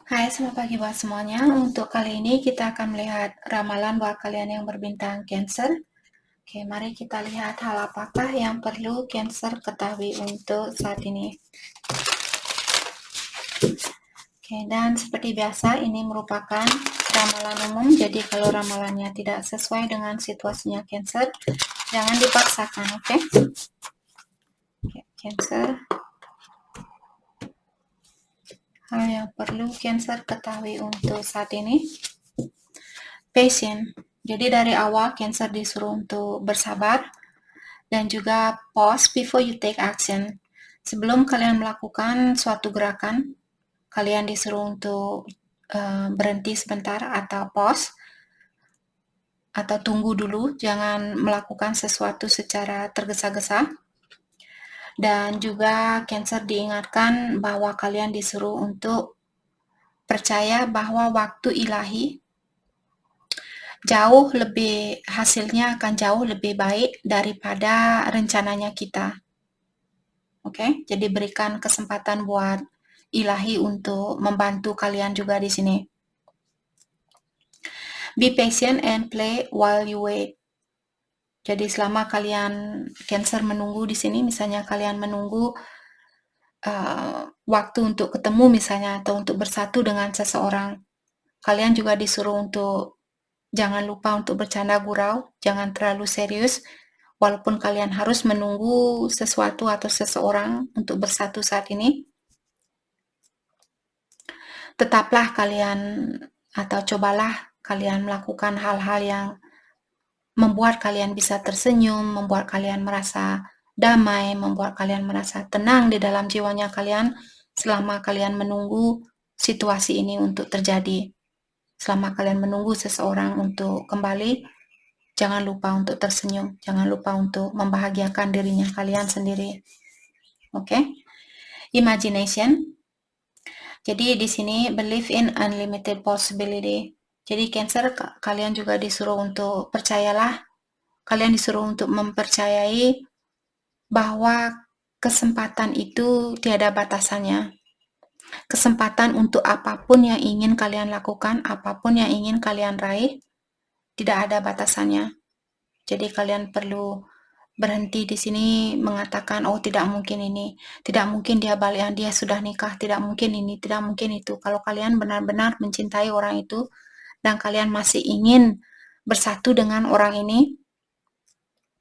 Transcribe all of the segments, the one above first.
Hai, selamat pagi buat semuanya. Untuk kali ini kita akan melihat ramalan buat kalian yang berbintang Cancer. Oke, mari kita lihat hal apakah yang perlu Cancer ketahui untuk saat ini. Oke, dan seperti biasa ini merupakan ramalan umum. Jadi kalau ramalannya tidak sesuai dengan situasinya Cancer, jangan dipaksakan, oke? Oke, Cancer. Hal yang perlu Cancer ketahui untuk saat ini. Patient. Jadi dari awal Cancer disuruh untuk bersabar dan juga pause before you take action. Sebelum kalian melakukan suatu gerakan, kalian disuruh untuk berhenti sebentar atau pause atau tunggu dulu, jangan melakukan sesuatu secara tergesa-gesa. Dan juga Cancer diingatkan bahwa kalian disuruh untuk percaya bahwa waktu ilahi hasilnya akan jauh lebih baik daripada rencananya kita. Oke, jadi berikan kesempatan buat ilahi untuk membantu kalian juga di sini. Be patient and play while you wait. Jadi selama kalian Cancer menunggu di sini, misalnya kalian menunggu waktu untuk ketemu misalnya atau untuk bersatu dengan seseorang, kalian juga disuruh untuk jangan lupa untuk bercanda gurau, jangan terlalu serius, walaupun kalian harus menunggu sesuatu atau seseorang untuk bersatu saat ini. Tetaplah kalian atau cobalah kalian melakukan hal-hal yang membuat kalian bisa tersenyum, membuat kalian merasa damai, membuat kalian merasa tenang di dalam jiwanya kalian selama kalian menunggu situasi ini untuk terjadi. Selama kalian menunggu seseorang untuk kembali, jangan lupa untuk tersenyum, jangan lupa untuk membahagiakan dirinya kalian sendiri. Oke? Imagination. Jadi di sini believe in unlimited possibility. Jadi Cancer, kalian juga disuruh untuk percayalah, kalian disuruh untuk mempercayai bahwa kesempatan itu tiada batasannya. Kesempatan untuk apapun yang ingin kalian lakukan, apapun yang ingin kalian raih, tidak ada batasannya. Jadi kalian perlu berhenti di sini mengatakan, oh tidak mungkin ini, tidak mungkin dia balik, dia sudah nikah, tidak mungkin ini, tidak mungkin itu. Kalau kalian benar-benar mencintai orang itu dan kalian masih ingin bersatu dengan orang ini,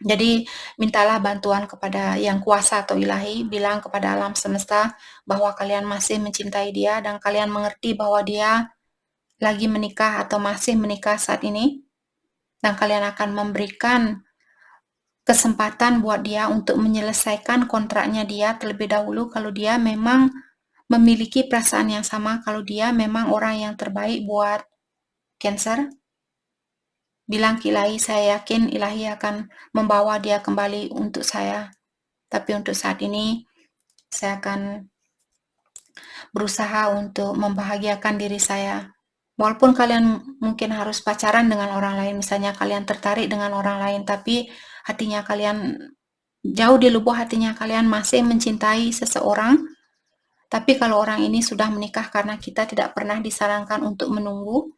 jadi mintalah bantuan kepada yang kuasa atau ilahi, bilang kepada alam semesta bahwa kalian masih mencintai dia dan kalian mengerti bahwa dia lagi menikah atau masih menikah saat ini, dan kalian akan memberikan kesempatan buat dia untuk menyelesaikan kontraknya dia terlebih dahulu kalau dia memang memiliki perasaan yang sama, kalau dia memang orang yang terbaik buat Cancer. Bilang ke ilahi, saya yakin ilahi akan membawa dia kembali untuk saya. Tapi untuk saat ini, saya akan berusaha untuk membahagiakan diri saya. Walaupun kalian mungkin harus pacaran dengan orang lain, misalnya kalian tertarik dengan orang lain, tapi hatinya kalian, jauh di lubuk hatinya kalian masih mencintai seseorang, tapi kalau orang ini sudah menikah karena kita tidak pernah disarankan untuk menunggu,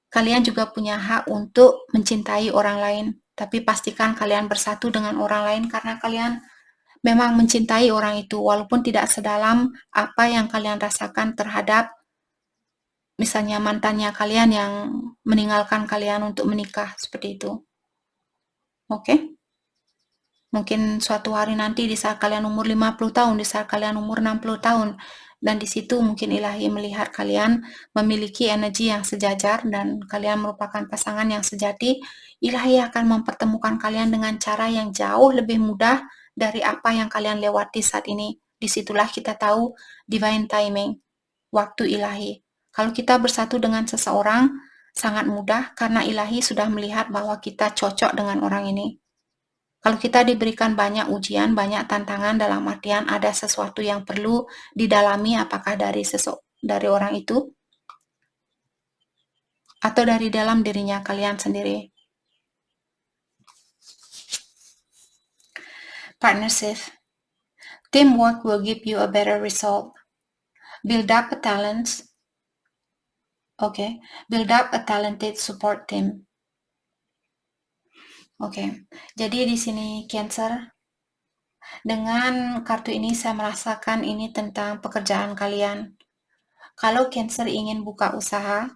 kalian juga punya hak untuk mencintai orang lain, tapi pastikan kalian bersatu dengan orang lain karena kalian memang mencintai orang itu, walaupun tidak sedalam apa yang kalian rasakan terhadap misalnya mantannya kalian yang meninggalkan kalian untuk menikah, seperti itu. Oke? Mungkin suatu hari nanti di saat kalian umur 50 tahun, di saat kalian umur 60 tahun, dan di situ mungkin ilahi melihat kalian memiliki energi yang sejajar dan kalian merupakan pasangan yang sejati, ilahi akan mempertemukan kalian dengan cara yang jauh lebih mudah dari apa yang kalian lewati saat ini. Disitulah kita tahu divine timing, waktu ilahi. Kalau kita bersatu dengan seseorang, sangat mudah karena ilahi sudah melihat bahwa kita cocok dengan orang ini. Kalau kita diberikan banyak ujian, banyak tantangan dalam artian ada sesuatu yang perlu didalami, apakah dari orang itu atau dari dalam dirinya kalian sendiri. Partnership. Teamwork will give you a better result. Build up a talent Oke, build up a talented support team. Oke, jadi di sini Cancer, dengan kartu ini saya merasakan ini tentang pekerjaan kalian. Kalau Cancer ingin buka usaha,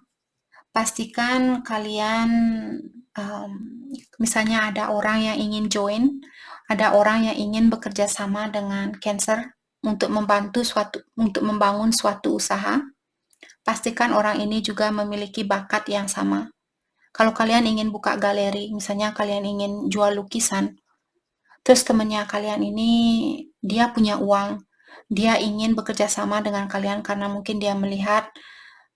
pastikan kalian, um, misalnya ada orang yang ingin join, ada orang yang ingin bekerja sama dengan Cancer untuk membangun suatu usaha. Pastikan orang ini juga memiliki bakat yang sama. Kalau kalian ingin buka galeri, misalnya kalian ingin jual lukisan, terus temannya kalian ini dia punya uang, dia ingin bekerja sama dengan kalian karena mungkin dia melihat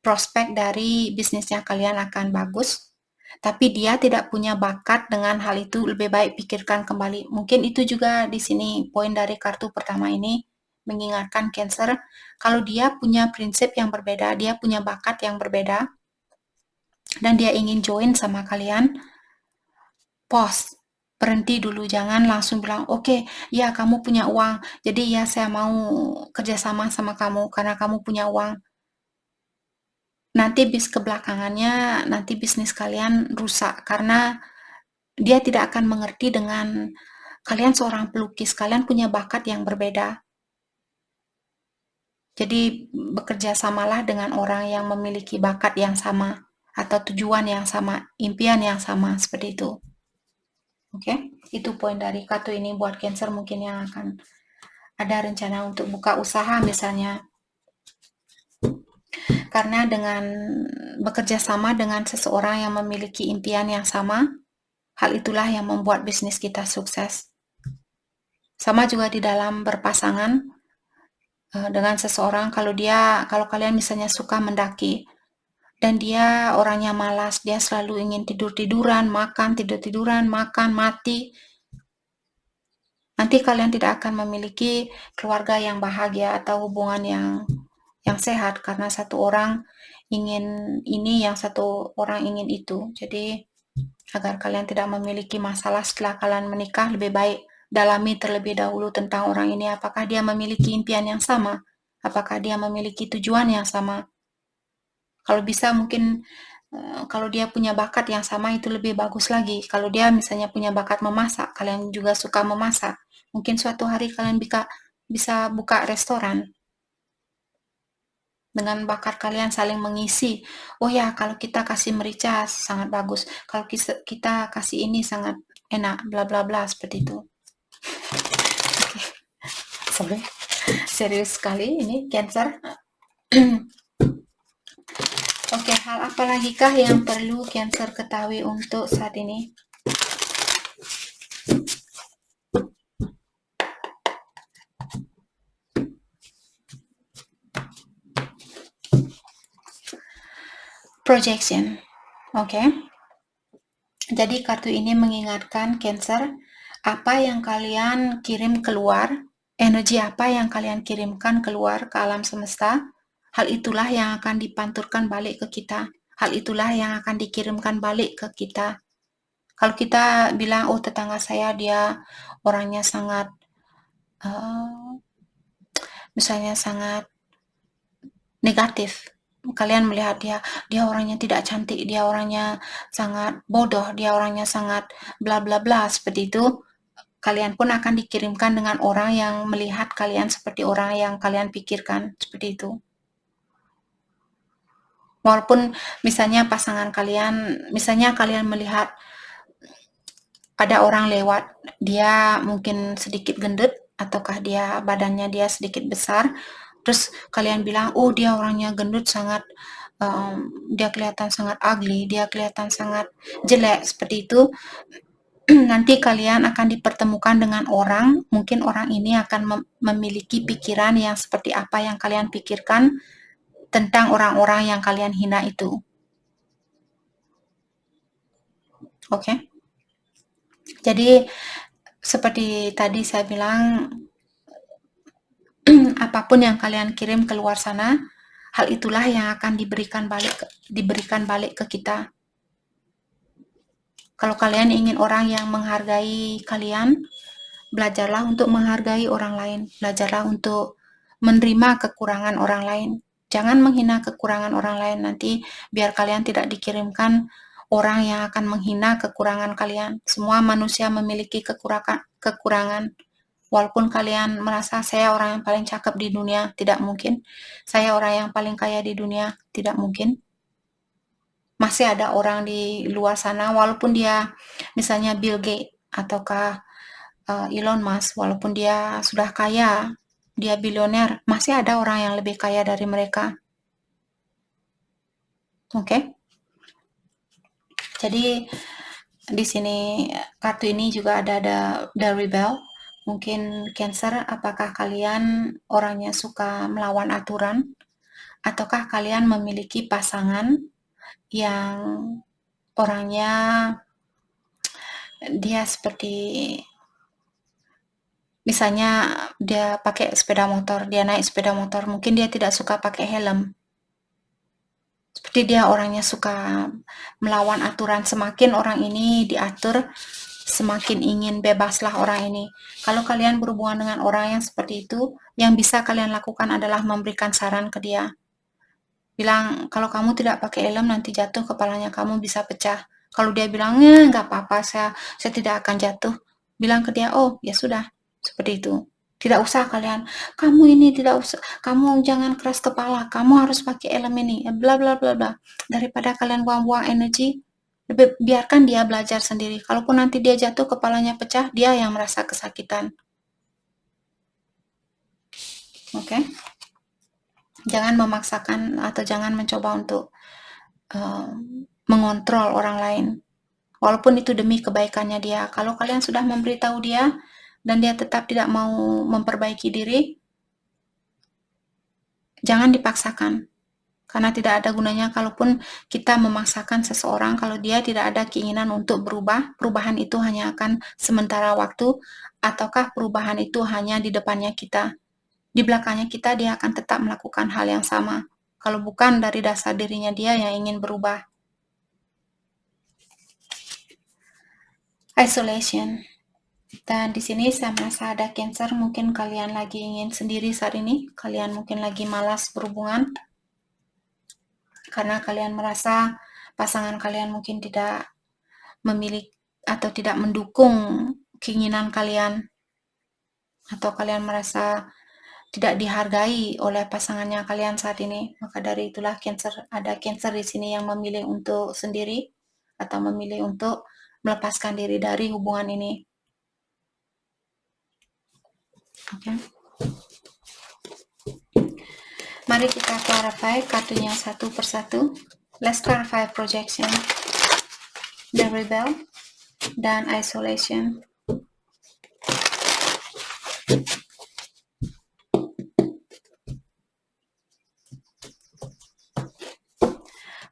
prospek dari bisnisnya kalian akan bagus, tapi dia tidak punya bakat dengan hal itu, lebih baik pikirkan kembali. Mungkin itu juga di sini poin dari kartu pertama ini, mengingatkan Cancer, kalau dia punya prinsip yang berbeda, dia punya bakat yang berbeda, dan dia ingin join sama kalian, pause, berhenti dulu, jangan langsung bilang, oke, ya kamu punya uang, jadi ya saya mau kerjasama sama kamu karena kamu punya uang. Nanti kebelakangannya, nanti bisnis kalian rusak karena dia tidak akan mengerti dengan kalian seorang pelukis, kalian punya bakat yang berbeda. Jadi bekerja samalah dengan orang yang memiliki bakat yang sama atau tujuan yang sama, impian yang sama, seperti itu. Oke, itu poin dari kartu ini buat Cancer mungkin yang akan ada rencana untuk buka usaha misalnya. Karena dengan bekerja sama dengan seseorang yang memiliki impian yang sama, hal itulah yang membuat bisnis kita sukses. Sama juga di dalam berpasangan dengan seseorang, kalau kalian misalnya suka mendaki, dan dia orangnya malas, dia selalu ingin tidur-tiduran, makan, tidur-tiduran, makan, mati, nanti kalian tidak akan memiliki keluarga yang bahagia atau hubungan yang sehat, karena satu orang ingin ini, yang satu orang ingin itu. Jadi agar kalian tidak memiliki masalah setelah kalian menikah, lebih baik dalami terlebih dahulu tentang orang ini, apakah dia memiliki impian yang sama, apakah dia memiliki tujuan yang sama. Kalau bisa mungkin kalau dia punya bakat yang sama itu lebih bagus lagi. Kalau dia misalnya punya bakat memasak, kalian juga suka memasak, mungkin suatu hari kalian bisa buka restoran. Dengan bakat kalian saling mengisi. Oh ya, kalau kita kasih merica sangat bagus. Kalau kita kasih ini sangat enak, bla bla bla, seperti itu. Sorry, serius sekali ini Cancer. Oke, hal apa lagi kah yang perlu Cancer ketahui untuk saat ini? Projection. Oke. Jadi kartu ini mengingatkan Cancer, apa yang kalian kirim keluar, energi apa yang kalian kirimkan keluar ke alam semesta, hal itulah yang akan dipanturkan balik ke kita. Hal itulah yang akan dikirimkan balik ke kita. Kalau kita bilang, oh tetangga saya dia orangnya sangat, misalnya sangat negatif, kalian melihat dia orangnya tidak cantik, dia orangnya sangat bodoh, dia orangnya sangat bla bla bla, seperti itu, kalian pun akan dikirimkan dengan orang yang melihat kalian seperti orang yang kalian pikirkan, seperti itu. Walaupun misalnya pasangan kalian, misalnya kalian melihat ada orang lewat, dia mungkin sedikit gendut, ataukah badannya dia sedikit besar, terus kalian bilang, oh dia orangnya gendut sangat, dia kelihatan sangat ugly, dia kelihatan sangat jelek, seperti itu. Nanti kalian akan dipertemukan dengan orang, mungkin orang ini akan memiliki pikiran yang seperti apa yang kalian pikirkan tentang orang-orang yang kalian hina itu. Oke? Jadi seperti tadi saya bilang, apapun yang kalian kirim keluar sana, hal itulah yang akan diberikan balik ke kita. Kalau kalian ingin orang yang menghargai kalian, belajarlah untuk menghargai orang lain, belajarlah untuk menerima kekurangan orang lain. Jangan menghina kekurangan orang lain, nanti biar kalian tidak dikirimkan orang yang akan menghina kekurangan kalian. Semua manusia memiliki kekurangan. Walaupun kalian merasa saya orang yang paling cakep di dunia, tidak mungkin. Saya orang yang paling kaya di dunia, tidak mungkin. Masih ada orang di luar sana, walaupun dia misalnya Bill Gates ataukah Elon Musk, walaupun dia sudah kaya, dia bilioner, masih ada orang yang lebih kaya dari mereka. Oke? Jadi di sini kartu ini juga ada The Rebel. Mungkin Cancer, apakah kalian orangnya suka melawan aturan? Ataukah kalian memiliki pasangan yang orangnya dia seperti misalnya dia pakai sepeda motor, dia naik sepeda motor, mungkin dia tidak suka pakai helm. Seperti dia orangnya suka melawan aturan. Semakin orang ini diatur, semakin ingin bebaslah orang ini. Kalau kalian berhubungan dengan orang yang seperti itu, yang bisa kalian lakukan adalah memberikan saran ke dia. Bilang, kalau kamu tidak pakai helm nanti jatuh, kepalanya kamu bisa pecah. Kalau dia bilang, nggak apa-apa, saya tidak akan jatuh. Bilang ke dia, oh ya sudah, seperti itu. Tidak usah kalian, kamu ini tidak usah, kamu jangan keras kepala, kamu harus pakai helm ini, bla bla bla bla. Daripada kalian buang-buang energi, biarkan dia belajar sendiri. Kalaupun nanti dia jatuh, kepalanya pecah, dia yang merasa kesakitan. Oke? Jangan memaksakan atau jangan mencoba untuk mengontrol orang lain. Walaupun itu demi kebaikannya dia. Kalau kalian sudah memberitahu dia dan dia tetap tidak mau memperbaiki diri, jangan dipaksakan. Karena tidak ada gunanya kalaupun kita memaksakan seseorang kalau dia tidak ada keinginan untuk berubah. Perubahan itu hanya akan sementara waktu, ataukah perubahan itu hanya di depannya kita. Di belakangnya kita dia akan tetap melakukan hal yang sama. Kalau bukan dari dasar dirinya dia yang ingin berubah. Isolation. Dan di sini saya merasa ada Cancer, mungkin kalian lagi ingin sendiri saat ini, kalian mungkin lagi malas berhubungan, karena kalian merasa pasangan kalian mungkin tidak memiliki atau tidak mendukung keinginan kalian, atau kalian merasa tidak dihargai oleh pasangannya kalian saat ini. Maka dari itulah ada Cancer di sini yang memilih untuk sendiri, atau memilih untuk melepaskan diri dari hubungan ini. Oke. Mari kita clarify kartunya satu persatu. Let's clarify projection, the rebel, dan isolation.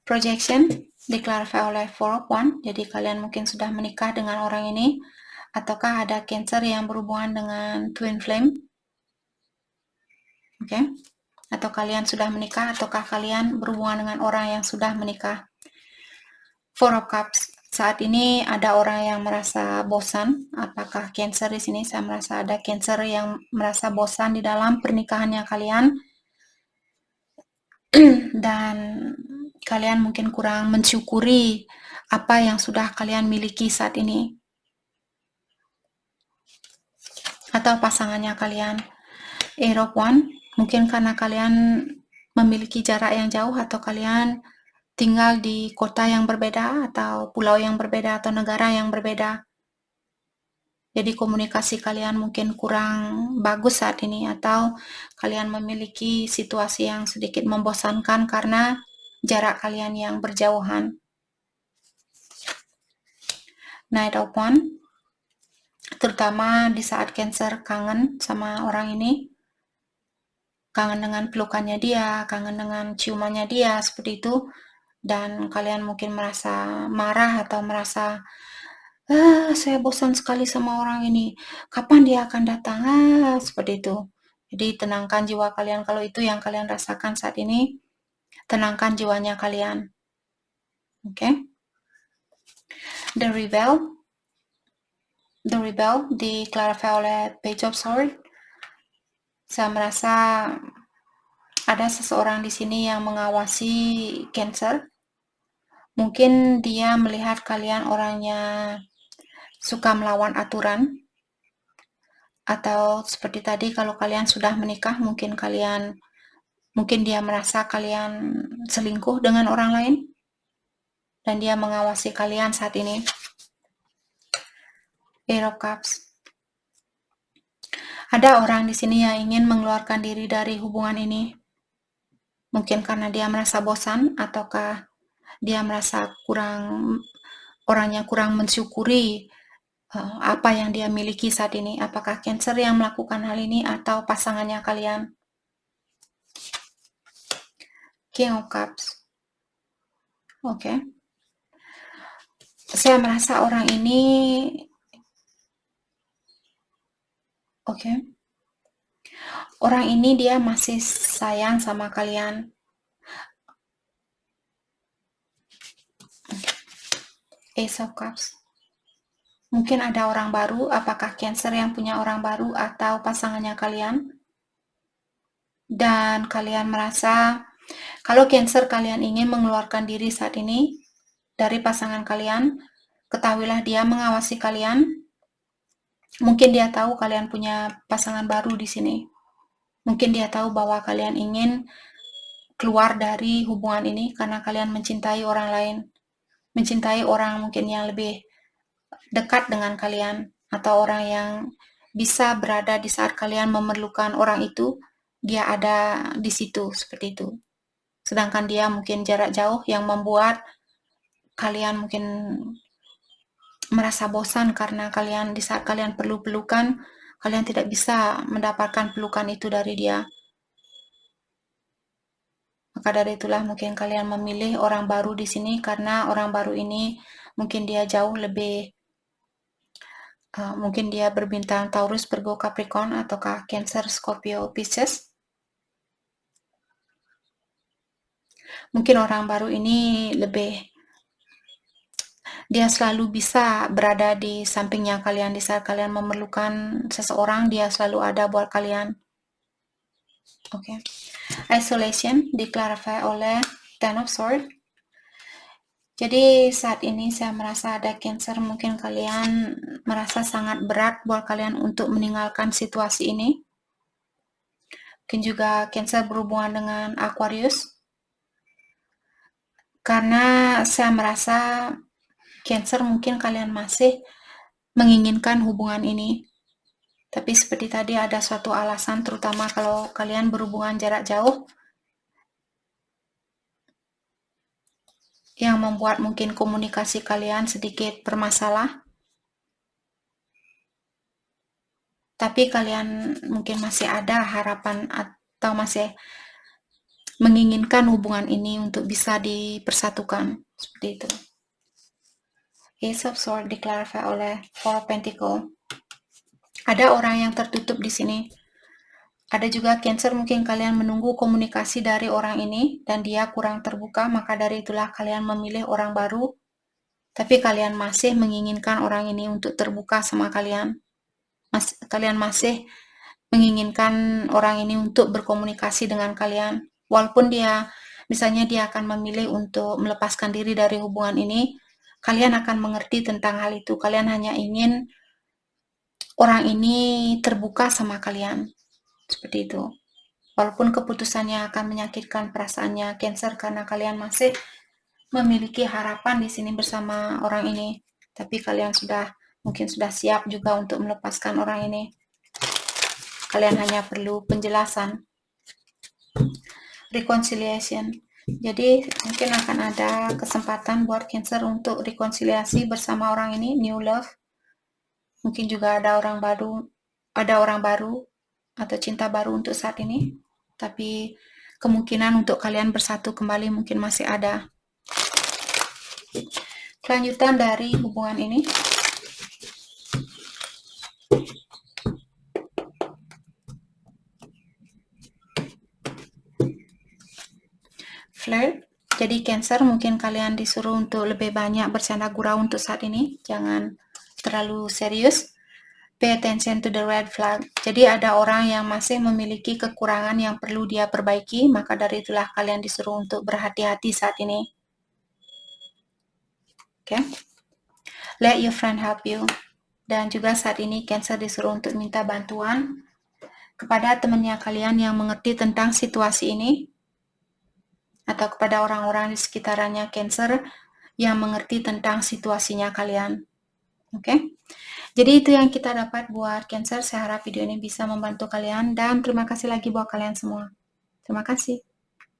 Projection diklarify oleh Four of Wands. Jadi kalian mungkin sudah menikah dengan orang ini, ataukah ada Cancer yang berhubungan dengan twin flame. Oke. Atau kalian sudah menikah, ataukah kalian berhubungan dengan orang yang sudah menikah. Four of Cups. Saat ini ada orang yang merasa bosan. Apakah Cancer di sini? Saya merasa ada Cancer yang merasa bosan di dalam pernikahannya kalian. Dan kalian mungkin kurang mensyukuri apa yang sudah kalian miliki saat ini. Atau pasangannya kalian. Eight of Wands. Mungkin karena kalian memiliki jarak yang jauh, atau kalian tinggal di kota yang berbeda, atau pulau yang berbeda, atau negara yang berbeda. Jadi komunikasi kalian mungkin kurang bagus saat ini, atau kalian memiliki situasi yang sedikit membosankan karena jarak kalian yang berjauhan. Knight of Wands. Terutama di saat Cancer kangen sama orang ini. Kangen dengan pelukannya dia, kangen dengan ciumannya dia, seperti itu. Dan kalian mungkin merasa marah atau merasa, saya bosan sekali sama orang ini, kapan dia akan datang, seperti itu. Jadi tenangkan jiwa kalian, kalau itu yang kalian rasakan saat ini, tenangkan jiwanya kalian. Oke. The Rebel diklarify oleh Page of Swords. Saya merasa Ada seseorang di sini yang mengawasi Cancer. Mungkin dia melihat kalian orangnya suka melawan aturan, atau seperti tadi kalau kalian sudah menikah, mungkin dia merasa kalian selingkuh dengan orang lain dan dia mengawasi kalian saat ini. Eight of Cups. Ada orang di sini yang ingin mengeluarkan diri dari hubungan ini. Mungkin karena dia merasa bosan, ataukah dia merasa orangnya kurang mensyukuri apa yang dia miliki saat ini. Apakah Cancer yang melakukan hal ini atau pasangannya kalian? King of Cups. Oke. Saya merasa orang ini orang ini dia masih sayang sama kalian. Ace of Cups. Mungkin ada orang baru, apakah Cancer yang punya orang baru atau pasangannya kalian? Dan kalian merasa, kalau Cancer kalian ingin mengeluarkan diri saat ini dari pasangan kalian, ketahuilah dia mengawasi kalian. Mungkin dia tahu kalian punya pasangan baru di sini. Mungkin dia tahu bahwa kalian ingin keluar dari hubungan ini karena kalian mencintai orang lain. Mencintai orang mungkin yang lebih dekat dengan kalian, atau orang yang bisa berada di saat kalian memerlukan orang itu, dia ada di situ, seperti itu. Sedangkan dia mungkin jarak jauh yang membuat kalian mungkin merasa bosan karena di saat kalian perlu pelukan, kalian tidak bisa mendapatkan pelukan itu dari dia. Maka dari itulah mungkin kalian memilih orang baru di sini karena orang baru ini mungkin dia jauh lebih mungkin dia berbintang Taurus, Virgo, Capricorn, ataukah Cancer, Scorpio, Pisces. Mungkin orang baru ini dia selalu bisa berada di sampingnya kalian di saat kalian memerlukan seseorang, dia selalu ada buat kalian. Oke. Isolation diklarifikasi oleh Ten of Swords. Jadi saat ini saya merasa ada Cancer, mungkin kalian merasa sangat berat buat kalian untuk meninggalkan situasi ini. Mungkin juga Cancer berhubungan dengan Aquarius. Karena saya merasa Cancer mungkin kalian masih menginginkan hubungan ini. Tapi seperti tadi ada suatu alasan, terutama kalau kalian berhubungan jarak jauh, yang membuat mungkin komunikasi kalian sedikit bermasalah. Tapi kalian mungkin masih ada harapan atau masih menginginkan hubungan ini untuk bisa dipersatukan. Seperti itu. Ace of Swords diklarifikasi oleh Four of Pentacles. Ada orang yang tertutup di sini. Ada juga Cancer, mungkin kalian menunggu komunikasi dari orang ini dan dia kurang terbuka, maka dari itulah kalian memilih orang baru. Tapi kalian masih menginginkan orang ini untuk terbuka sama kalian. Kalian masih menginginkan orang ini untuk berkomunikasi dengan kalian. Walaupun misalnya dia akan memilih untuk melepaskan diri dari hubungan ini, kalian akan mengerti tentang hal itu. Kalian hanya ingin orang ini terbuka sama kalian. Seperti itu. Walaupun keputusannya akan menyakitkan perasaannya Cancer karena kalian masih memiliki harapan di sini bersama orang ini. Tapi kalian mungkin sudah siap juga untuk melepaskan orang ini. Kalian hanya perlu penjelasan. Reconciliation. Jadi mungkin akan ada kesempatan buat Cancer untuk rekonsiliasi bersama orang ini, new love. Mungkin juga ada orang baru atau cinta baru untuk saat ini. Tapi kemungkinan untuk kalian bersatu kembali mungkin masih ada. Kelanjutan dari hubungan ini. Flirt. Jadi Cancer, mungkin kalian disuruh untuk lebih banyak bercanda gurau untuk saat ini. Jangan terlalu serius. Pay attention to the red flag. Jadi ada orang yang masih memiliki kekurangan yang perlu dia perbaiki, maka dari itulah kalian disuruh untuk berhati-hati saat ini. Oke? Let your friend help you. Dan juga saat ini Cancer disuruh untuk minta bantuan kepada temannya kalian yang mengerti tentang situasi ini, atau kepada orang-orang di sekitarannya Cancer yang mengerti tentang situasinya kalian. Oke? Jadi itu yang kita dapat buat Cancer. Saya harap video ini bisa membantu kalian dan terima kasih lagi buat kalian semua. Terima kasih.